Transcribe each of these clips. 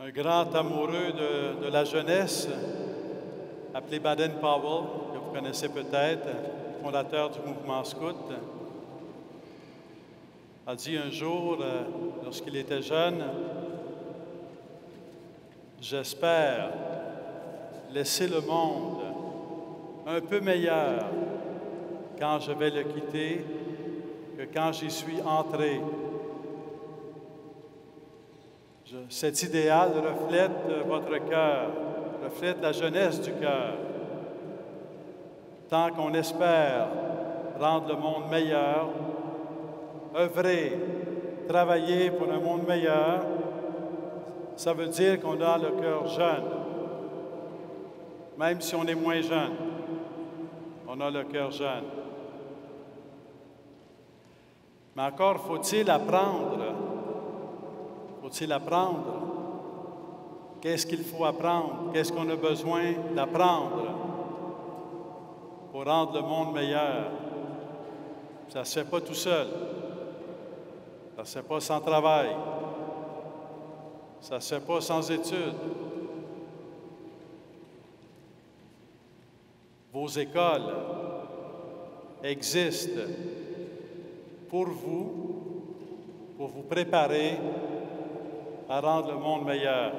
un grand amoureux de la jeunesse, appelé Baden-Powell, que vous connaissez peut-être, fondateur du mouvement scout, a dit un jour, lorsqu'il était jeune, « J'espère laisser le monde un peu meilleur quand je vais le quitter que quand j'y suis entré. » Cet idéal reflète votre cœur, reflète la jeunesse du cœur. Tant qu'on espère rendre le monde meilleur, œuvrer, travailler pour un monde meilleur, ça veut dire qu'on a le cœur jeune. Même si on est moins jeune, on a le cœur jeune. Mais encore faut-il apprendre. Faut-il apprendre? Qu'est-ce qu'il faut apprendre? Qu'est-ce qu'on a besoin d'apprendre pour rendre le monde meilleur? Ça ne se fait pas tout seul. Ça ne se fait pas sans travail. Ça ne se fait pas sans études. Vos écoles existent pour vous préparer à rendre le monde meilleur.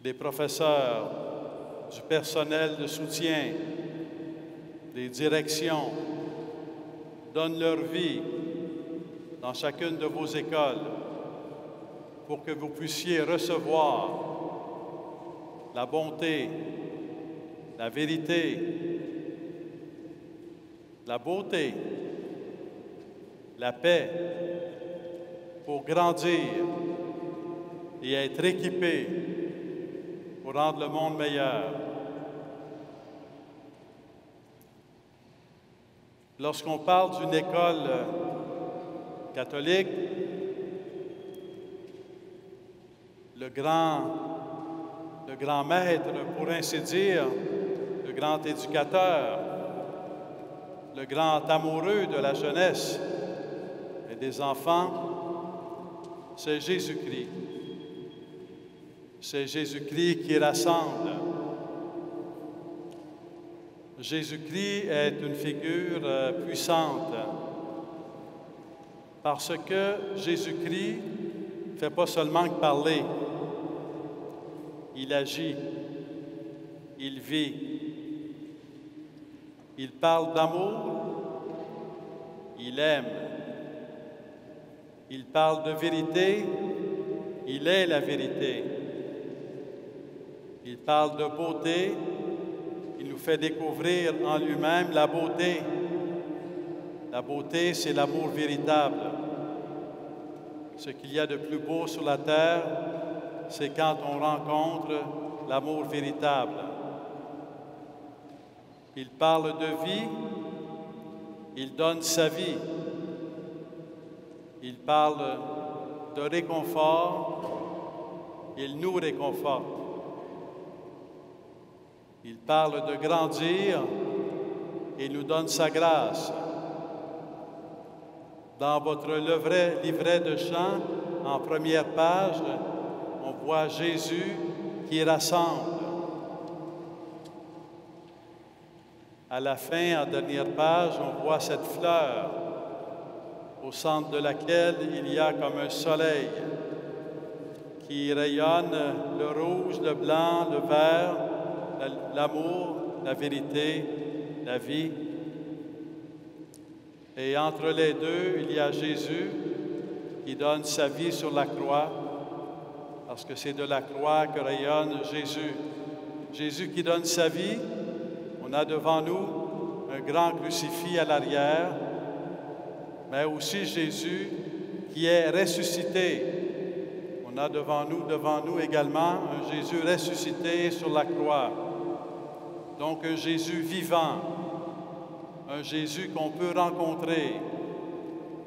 Des professeurs, du personnel de soutien, des directions donnent leur vie dans chacune de vos écoles pour que vous puissiez recevoir la bonté, la vérité, la beauté, la paix, pour grandir et être équipé pour rendre le monde meilleur. Lorsqu'on parle d'une école catholique, le grand maître, pour ainsi dire, le grand éducateur, le grand amoureux de la jeunesse et des enfants, c'est Jésus-Christ. C'est Jésus-Christ qui rassemble. Jésus-Christ est une figure puissante parce que Jésus-Christ ne fait pas seulement que parler. Il agit, il vit. Il parle d'amour, il aime. Il parle de vérité, il est la vérité. Il parle de beauté, il nous fait découvrir en lui-même la beauté. La beauté, c'est l'amour véritable. Ce qu'il y a de plus beau sur la terre, c'est quand on rencontre l'amour véritable. Il parle de vie, il donne sa vie. Il parle de réconfort, il nous réconforte. Il parle de grandir et nous donne sa grâce. Dans votre livret de chant, en première page, on voit Jésus qui rassemble. À la fin, en dernière page, on voit cette fleur au centre de laquelle il y a comme un soleil qui rayonne le rouge, le blanc, le vert, l'amour, la vérité, la vie. Et entre les deux, il y a Jésus qui donne sa vie sur la croix, parce que c'est de la croix que rayonne Jésus. Jésus qui donne sa vie, on a devant nous un grand crucifix à l'arrière, mais aussi Jésus qui est ressuscité. On a devant nous également un Jésus ressuscité sur la croix. Donc un Jésus vivant, un Jésus qu'on peut rencontrer.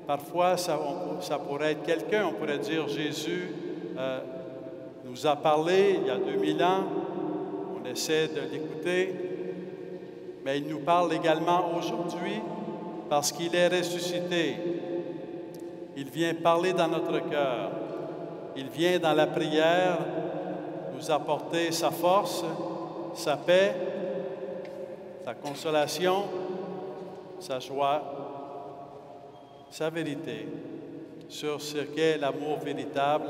Parfois, ça pourrait être quelqu'un, on pourrait dire Jésus nous a parlé il y a 2000 ans, on essaie de l'écouter, mais il nous parle également aujourd'hui parce qu'il est ressuscité. Il vient parler dans notre cœur. Il vient dans la prière nous apporter sa force, sa paix, sa consolation, sa joie, sa vérité sur ce qu'est l'amour véritable,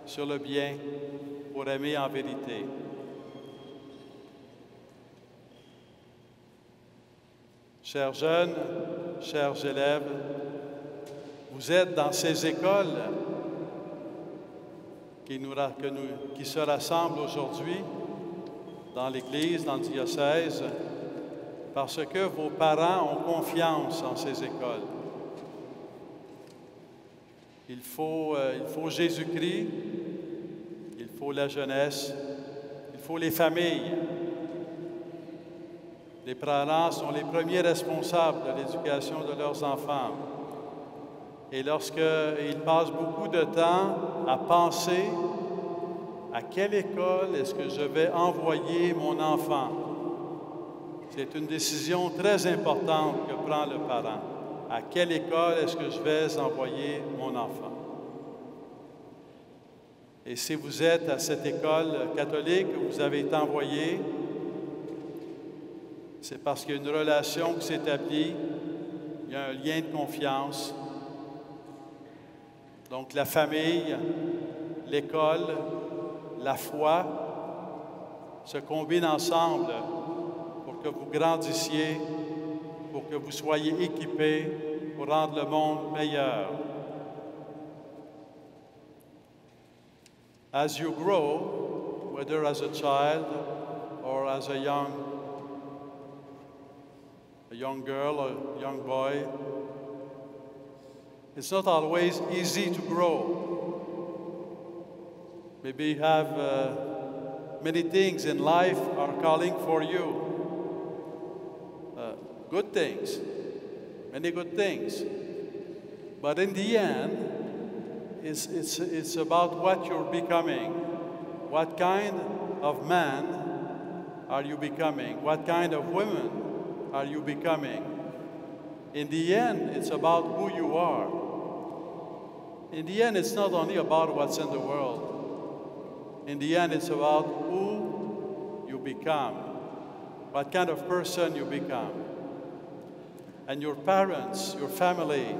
sur le bien pour aimer en vérité. Chers jeunes, chers élèves, vous êtes dans ces écoles qui se rassemblent aujourd'hui dans l'Église, dans le diocèse, parce que vos parents ont confiance en ces écoles. Il faut Jésus-Christ, il faut la jeunesse, il faut les familles. Les parents sont les premiers responsables de l'éducation de leurs enfants. Et lorsqu'ils passent beaucoup de temps à penser à quelle école est-ce que je vais envoyer mon enfant, c'est une décision très importante que prend le parent. À quelle école est-ce que je vais envoyer mon enfant? Et si vous êtes à cette école catholique où vous avez été envoyé, c'est parce qu'il y a une relation qui s'établit, il y a un lien de confiance. Donc la famille, l'école, la foi se combinent ensemble pour que vous grandissiez, pour que vous soyez équipés pour rendre le monde meilleur. As you grow, whether as a child or as a young girl or young boy, it's not always easy to grow. Maybe you have many things in life are calling for you. Good things, many good things. But in the end, it's about what you're becoming. What kind of man are you becoming? What kind of woman are you becoming? In the end, it's about who you are. In the end, it's not only about what's in the world. In the end, it's about who you become, what kind of person you become. And your parents, your family,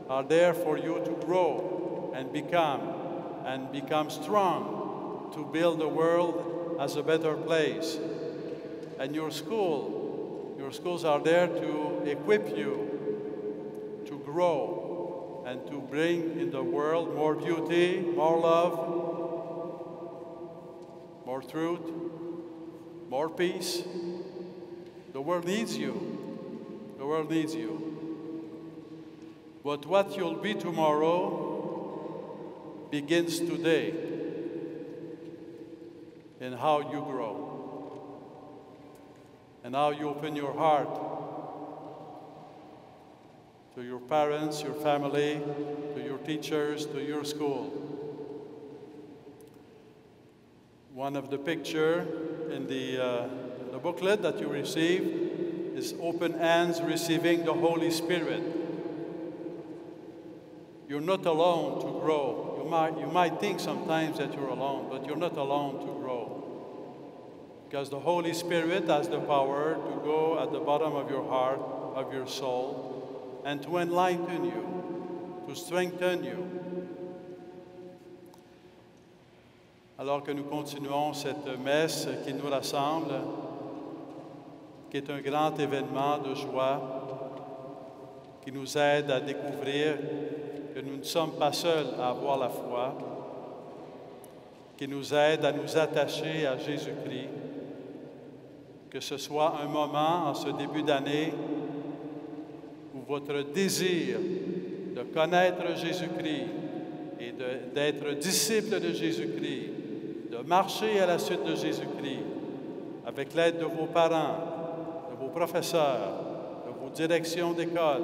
are there for you to grow and become strong to build the world as a better place. And your schools are there to equip you to grow and to bring in the world more beauty, more love, more truth, more peace. The world needs you. The world needs you. But what you'll be tomorrow begins today in how you grow and how you open your heart to your parents, your family, to your teachers, to your school. One of the pictures in the booklet that you received is open hands receiving the Holy Spirit. You're not alone to grow. You might think sometimes that you're alone, but you're not alone to grow. Because the Holy Spirit has the power to go at the bottom of your heart, of your soul, and to enlighten you, to strengthen you. Alors que nous continuons cette messe qui nous rassemble, qui est un grand événement de joie, qui nous aide à découvrir que nous ne sommes pas seuls à avoir la foi, qui nous aide à nous attacher à Jésus-Christ, que ce soit un moment en ce début d'année où votre désir de connaître Jésus-Christ et d'être disciple de Jésus-Christ, de marcher à la suite de Jésus-Christ, avec l'aide de vos parents, de vos professeurs, de vos directions d'école,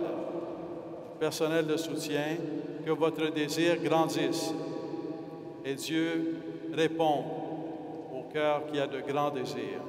personnel de soutien, que votre désir grandisse. Et Dieu répond au cœur qui a de grands désirs.